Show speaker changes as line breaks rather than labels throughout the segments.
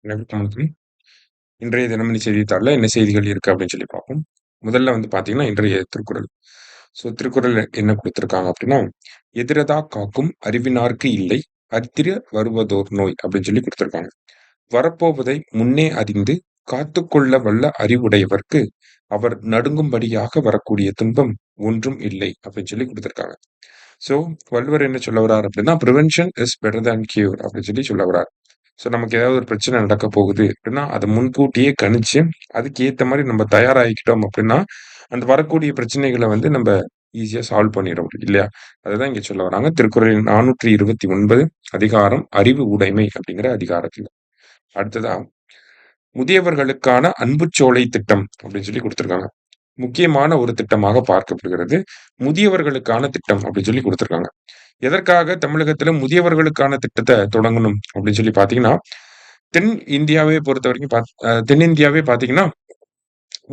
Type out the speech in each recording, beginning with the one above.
அனைவருக்கும் வணக்கம். இன்றைய தினமணி செய்தித்தாள்ல என்ன செய்திகள் இருக்கு அப்படின்னு சொல்லி பார்ப்போம். முதல்ல வந்து பார்த்தீங்கன்னா, இன்றைய திருக்குறள். திருக்குறள்ல என்ன குடுத்திருக்காங்க அப்படின்னா, "எதிரதா காக்கும் அறிவினார்க்கு இல்லை, அரிதிர வருவதோர் நோய்" அப்படின்னு சொல்லி குடுத்திருக்காங்க. "வரப்போவதை முன்னே அறிந்து காத்துக்கொள்ள வல்ல அறிவுடையவர்க்கு, அவர் நடுங்கும்படியாக வரக்கூடிய துன்பம் ஒன்றும் இல்லை" அப்படின்னு சொல்லி குடுத்திருக்காங்க. ஸோ, வள்ளுவர் என்ன சொல்ல வர்றாரு அப்படின்னா, "prevention is better than cure" அப்படின்னு சொல்லி சொல்ல வர்றாரு. ஸோ நமக்கு ஏதாவது ஒரு பிரச்சனை நடக்க போகுது அப்படின்னா, அத முன்கூட்டியே கணிச்சு, அதுக்கு ஏத்த மாரி நம்ம தயாராகிக்கிட்டோம் அப்படின்னா, அந்த வரக்கூடிய பிரச்சனைகள வந்து நம்ப ஈஸியா சால்வ் பண்ணிட முடியும் இல்லையா? அததான் இங்க சொல்ல வராங்க. திருக்குறளின் 429 அதிகாரம் அறிவு உடைமை அப்படிங்கிற அதிகாரத்துல. அடுத்ததா, முதியவர்களுக்கான அன்புச்சோலை திட்டம் அப்படின்னு சொல்லி குடுத்திருக்காங்க. முக்கியமான ஒரு திட்டமாக பார்க்கப்படுகிறது. முதியவர்களுக்கான திட்டம் அப்படின்னு சொல்லி குடுத்திருக்காங்க. எதற்காக தமிழகத்துல முதியவர்களுக்கான திட்டத்த தொடங்கணும் அப்படின்னு சொல்லி பார்த்தீங்கன்னா, தென் இந்தியாவை பொறுத்தவரைக்கும் தென்னிந்தியாவே பார்த்தீங்கன்னா,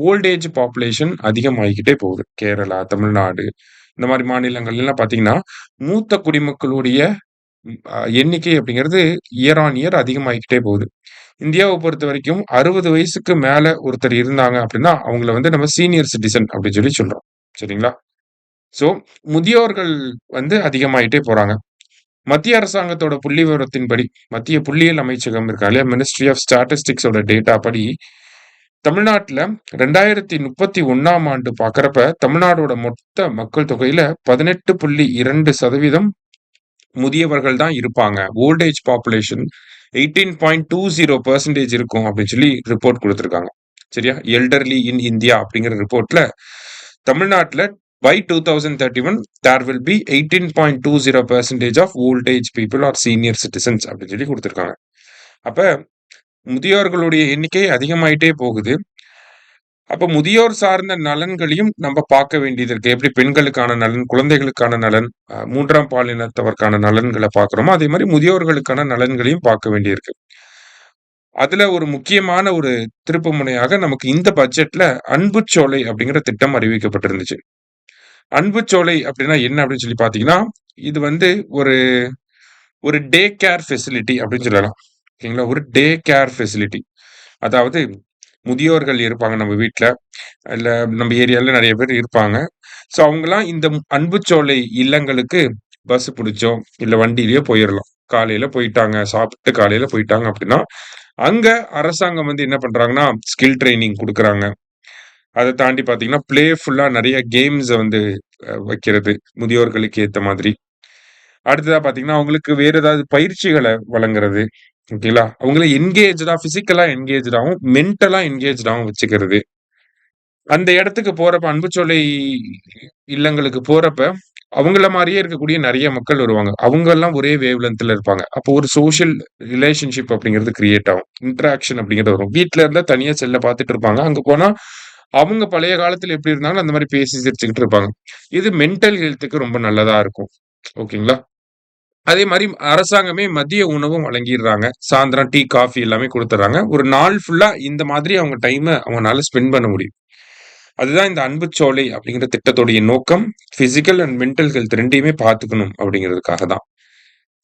ஓல்ட் ஏஜ் பாப்புலேஷன் அதிகமாகிக்கிட்டே போகுது. கேரளா, தமிழ்நாடு இந்த மாரி மாநிலங்கள்லாம் பார்த்தீங்கன்னா, மூத்த குடிமக்களுடைய எண்ணிக்கை அப்படிங்கிறது இயர் ஆன் இயர் அதிகமாகிக்கிட்டே போகுது. இந்தியாவ பொறுத்தவரைக்கும் 60 வயசுக்கு மேல ஒருத்தர் இருந்தாங்க அப்படின்னா, அவங்கள வந்து நம்ம சீனியர் சிட்டிசன் அப்படின்னு சொல்லி சொல்றோம். சரிங்களா? ஸோ முதியோர்கள் வந்து அதிகமாயிட்டே போறாங்க. மத்திய அரசாங்கத்தோட புள்ளிவிவரத்தின்படி, மத்திய புள்ளியியல் அமைச்சகம் இருக்கா இல்லையா? மினிஸ்ட்ரி ஆஃப் ஸ்டாட்டிஸ்டிக்ஸோட டேட்டா படி, தமிழ்நாட்டுல 2031ஆம் ஆண்டு பார்க்கிறப்ப, தமிழ்நாடோட மொத்த மக்கள் தொகையில 18.2% முதியவர்கள் தான் இருப்பாங்க. ஓல்ட் ஏஜ் பாப்புலேஷன் 18.20% இருக்கும் அப்படின்னு சொல்லி ரிப்போர்ட் குடுத்திருக்காங்க. சரியா? எல்டர்லி இன் இந்தியா அப்படிங்கிற ரிப்போர்ட்ல, தமிழ்நாட்டுல by 2031 there will be 18.20% of old age people or senior citizens அப்படின்னு சொல்லி குடுத்திருக்காங்க. அப்ப முதியோர்களுடைய எண்ணிக்கை அதிகமாயிட்டே போகுது. அப்ப முதியோர் சார்ந்த நலன்களையும் நம்ம பார்க்க வேண்டியது இருக்கு. எப்படி பெண்களுக்கான நலன், குழந்தைகளுக்கான நலன், 3ஆம் பாலினத்தவருக்கான நலன்கள பார்க்கிறோமோ, அதே மாரி முதியோர்களுக்கான நலன்களையும் பார்க்க வேண்டியிருக்கு. அதுல ஒரு முக்கியமான ஒரு திருப்பு முனையாக நமக்கு இந்த பட்ஜெட்ல அன்புச்சோலை அப்படிங்கிற திட்டம் அறிவிக்கப்பட்டிருந்துச்சு. அன்புச்சோலை அப்படின்னா என்ன அப்படின்னு சொல்லி பார்த்தீங்கன்னா, இது வந்து ஒரு ஒரு டே கேர் ஃபெசிலிட்டி அப்படின்னு சொல்லலாம். ஓகேங்களா? ஒரு டே கேர் ஃபெசிலிட்டி. அதாவது முதியோர்கள் இருப்பாங்க நம்ம வீட்ல. இல்ல நம்ம ஏரியால நெறைய பேர் இருப்பாங்க. ஸோ அவங்கலாம் இந்த அன்புச்சோலை இல்லங்களுக்கு பஸ் புடிச்சோ, இல்ல வண்டியிலயோ போயிரலாம். காலையில போயிட்டாங்க, சாப்பிட்டு காலையில போயிட்டாங்க அப்படின்னா, அங்க அரசாங்கம் வந்து என்ன பண்றாங்கன்னா, ஸ்கில் ட்ரெய்னிங் குடுக்குறாங்க. அத தாண்டி பார்த்தீங்கன்னா, பிளேஃபுல்லா நெறைய கேம்ஸ வந்து வைக்கிறது, முதியோர்களுக்கு ஏத்த மாதிரி. அடுத்ததா பார்த்தீங்கன்னா, அவங்களுக்கு வேற ஏதாவது பயிற்சிகள வழங்குறது. ஓகேங்களா? அவங்கள பிசிக்கலா என்கேஜ்டாவும், மென்டலா என்கேஜ்டாவும் வச்சுக்கிறது. அந்த இடத்துக்கு போறப்ப அன்புச்சோலை இல்லங்களுக்கு போறப்ப, அவங்கள மாரியே இருக்கக்கூடிய நெறைய மக்கள் வருவாங்க. அவங்கலாம் ஒரே வேவ் லென்த்ல இருப்பாங்க. அப்போ ஒரு சோசியல் ரிலேஷன்ஷிப் அப்படிங்கிறது கிரியேட் ஆகும். இன்டராக்ஷன் அப்படிங்கிறது வரும். வீட்ல இருந்தா தனியா செல்ல பார்த்துட்டு இருப்பாங்க. அங்க போனா, அவங்க பழைய காலத்துல எப்படி இருந்தாங்களோ, அந்த மாரி பேசி சிரிச்சுக்கிட்டு இருப்பாங்க. இது மென்டல் ஹெல்த்துக்கு ரொம்ப நல்லதா இருக்கும். ஓகேங்களா? அதே மாரி அரசாங்கமே மதிய உணவும் வழங்கிர்றாங்க. சாயந்திரம் டீ, காஃபி எல்லாமே குடுத்துர்றாங்க. ஒரு நாள் ஃபுல்லா இந்த மாதிரி அவங்க டைம அவங்கனால ஸ்பெண்ட் பண்ண முடியும். அதுதான் இந்த அன்புச்சோலை அப்படிங்கிற திட்டத்துடைய நோக்கம். பிசிக்கல் அண்ட் மென்டல் ஹெல்த் 2யுமே பார்த்துக்கணும் அப்படிங்கிறதுக்காக தான்.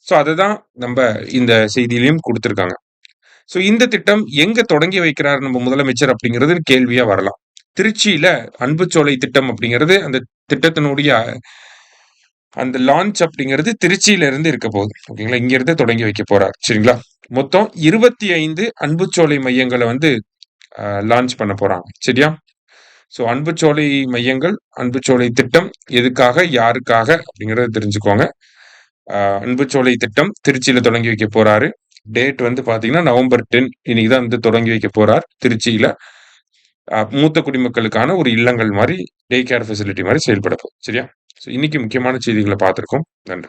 ஸோ அததான் நம்ப இந்த செய்தியிலயும் குடுத்திருக்காங்க. ஸோ இந்த திட்டம் எங்க தொடங்கி வைக்கிறார் நம்ம முதலமைச்சர் அப்படிங்கிறது கேள்வியா வரலாம். திருச்சியில அன்புச்சோலை திட்டம் அப்படிங்கிறது அந்த திட்டத்தினுடைய அந்த லான்ச் அப்படிங்கிறது திருச்சியில இருந்து இருக்க போகுது. ஓகேங்களா? இங்க இருந்து தொடங்கி வைக்க போறார். சரிங்களா? மொத்தம் 25 அன்புச்சோலை மையங்கள வந்து லான்ச் பண்ண போறாங்க. சரியா? ஸோ அன்புச்சோலை மையங்கள், அன்புச்சோலை திட்டம் எதுக்காக, யாருக்காக அப்படிங்கிறத தெரிஞ்சுக்கோங்க. அன்புச்சோலை திட்டம் திருச்சியில தொடங்கி வைக்க போறாரு. டேட் வந்து பார்த்தீங்கன்னா, நவம்பர் 10 இன்னைக்கு தான் வந்து தொடங்கி வைக்க போறார் திருச்சியில. மூத்த குடிமக்களுக்கான ஒரு இல்லங்கள் மாரி, டே கேர் ஃபெசிலிட்டி மாரி செயல்பட போகுது. சரியா? ஸோ இன்னைக்கு முக்கியமான செய்திகள பார்த்திருக்கோம். நன்றி.